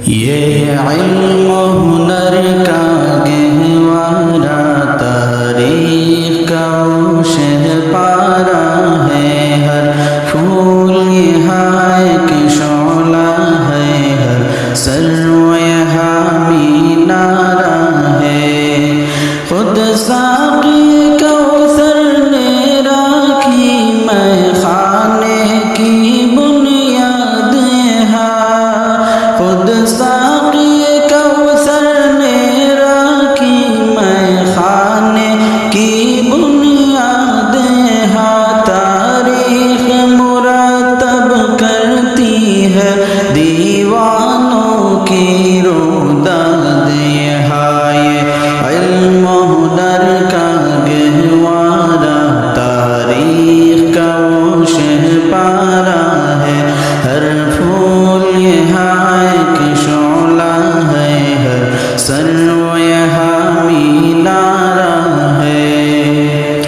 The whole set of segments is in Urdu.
یہ علم و ہنر کا گہوارہ تاریخ کا وہ شہپارہ ہے، ہر پھول یہاں ایک شعلہ ہے، ہر سرو یہاں مینارہ ہے۔ خود ساقی کوثر نے راکھی میں خانے کی بنیاد یہاں، خود ساقی کوثر نے راکھی میں خانے کی بنیاد یہاں، تاریخ مرتب کرتی ہے دیوانوں کی روداد یہاں، یہ علم و ہنر کا گہوارہ تاریخ کا وہ شہپارہ ہے، ہر پھول یہاں ایک شعلہ ہے، ہر سرو یہاں مینارہ ہے۔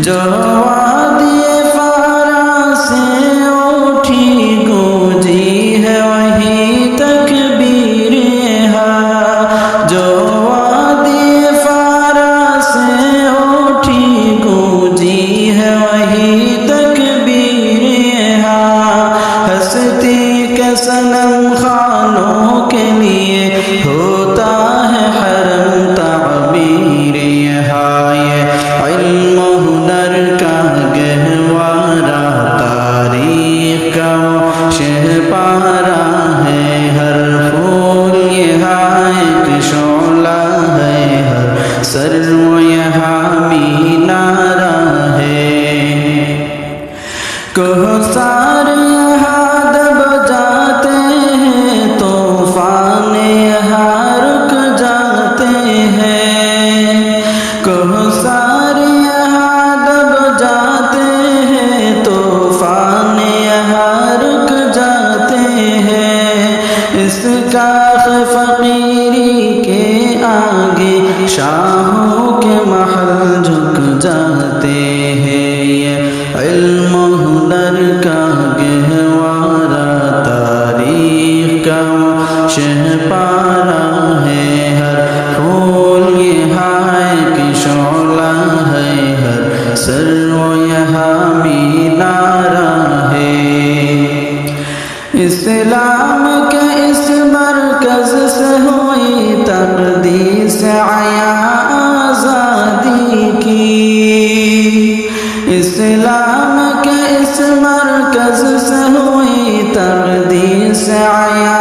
جو وادی فارا سے اٹھی گونجی ہے وہی تکبیر یہاں، جو وادی فارا سے اٹھی گونجی ہے وہی تکبیر یہاں، ہستی کے صنم خانوں کے لیے ہوتا ہے حرم تعبیر یہاں، یہ علم و ہنر کا گہوارہ تاریخ کا وہ شہپارہ ہے، ہر پھول یہاں ایک شعلہ ہے، ہر سرو یہاں مینارہ ہے۔ کوثر یہاں دب جاتے ہیں، طوفان یہاں رک جاتے ہیں، کوثر یہاں دب جاتے ہیں، طوفان یہاں رک جاتے ہیں، اس کاخ فقیری کے آگے شاہوں کے محل جھک جاتے ہیں، یہ علم و ہنر کا گہوارہ تاریخ کا وہ شہپارہ ہے، ہر پھول یہاں ایک شعلہ ہے، ہر سرو یہاں مینارہ ہے۔ اسلام کے اس مرکز سے ہوئی تقدیس عیا آزادی کی، اسلام کے اس مرکز سے ہوئی تقدیس عیا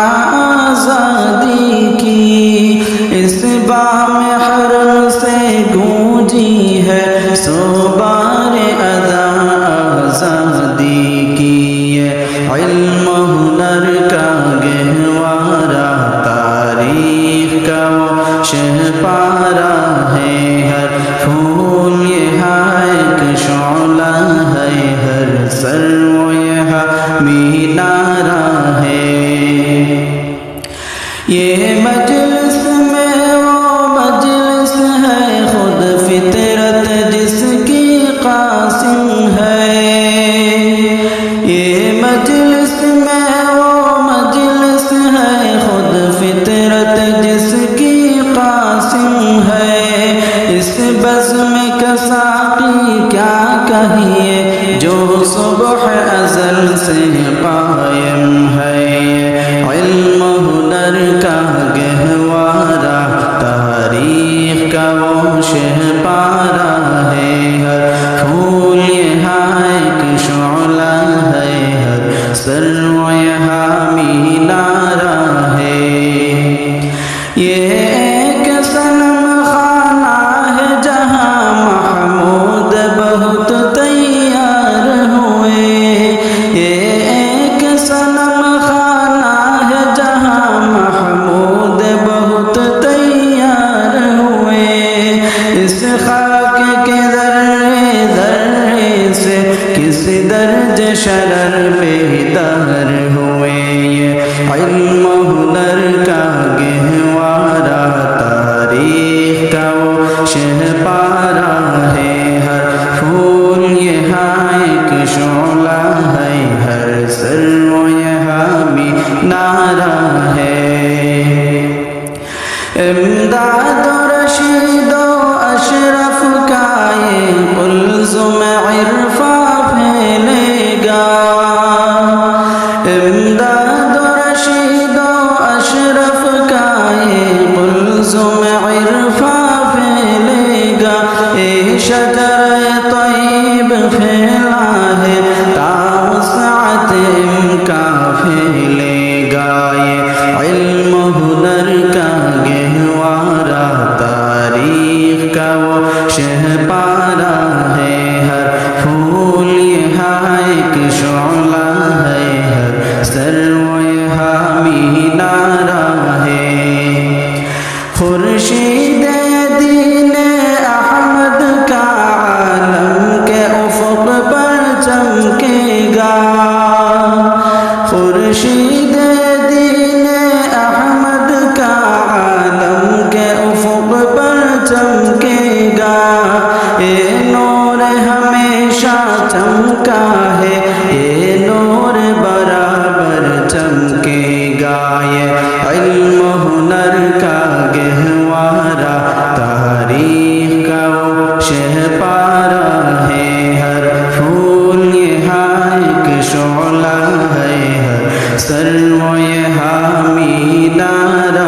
آزادی کی، اس بام حرم سے گونجی ہے سوبار ادا آزادی کی، یہ علم و ہنر کا گہوارہ تاریخ کا وہ شہپارہ ہے، ہر پھول یہاں ایک شعلہ ہے، ہر سرو یہاں مینارہ ہے۔ یہ مجلس میں وہ مجلس ہے خود فطرت جس کی قاسم ہے، یہ مجلس میں وہ مجلس ہے خود فطرت جس کی قاسم ہے، اس بزم کا ساقی کیا کہیے جو صبح ازل سے قائم ہے، علم و ہنر کا گہوارہ تاریخ کا وہ شہپارہ ہے، ہر پھول یہاں ایک شعلہ ہے، ہر سرو یہاں مینارہ ہے۔ یہ ایک صنم خانہ ہے جہاں محمود بہت تیار ہوئے، یہ ایک صنم خانہ ہے جہاں محمود بہت تیار ہوئے، اس خاک کے ذرے ذرے سے کس درج شرر بیدار ہوئے، یہ علم و ہنر کا گہوارہ تاریخ کا وہ شہپارہ ہے، ہر پھول یہاں ایک شعلہ ہے، ہر سرو یہاں مینارہ ہے۔ امداد رشید و اشرف کا یہ قلزم عرفاں پھیلے گا امداد رشید و اشرف کا یہ قلزم عرفاں پھیلے گا اے شجر طیب پھیلا ہے تا وسعت امکان پھیلے گا یہ علم ہنر کا گہوارہ تاریخ کا وہ شہپارہ ہے ہر پھول یہاں ایک شعلہ ہے ہر سرو یہاں مینارہ ہے خورشید دین احمد کا عالم کے افق پر چمکے گا خورشید دین احمد کا عالم کے افق پر چمکے گا یہ نور ہمیشہ چمکا ہے یہ نور برابر چمکے گا یہ علم ہنر کا گہوارہ تاریخ کا وہ شہپارہ ہے ہر پھول یہاں ایک شعلہ ہے ہر سرو یہاں مینارہ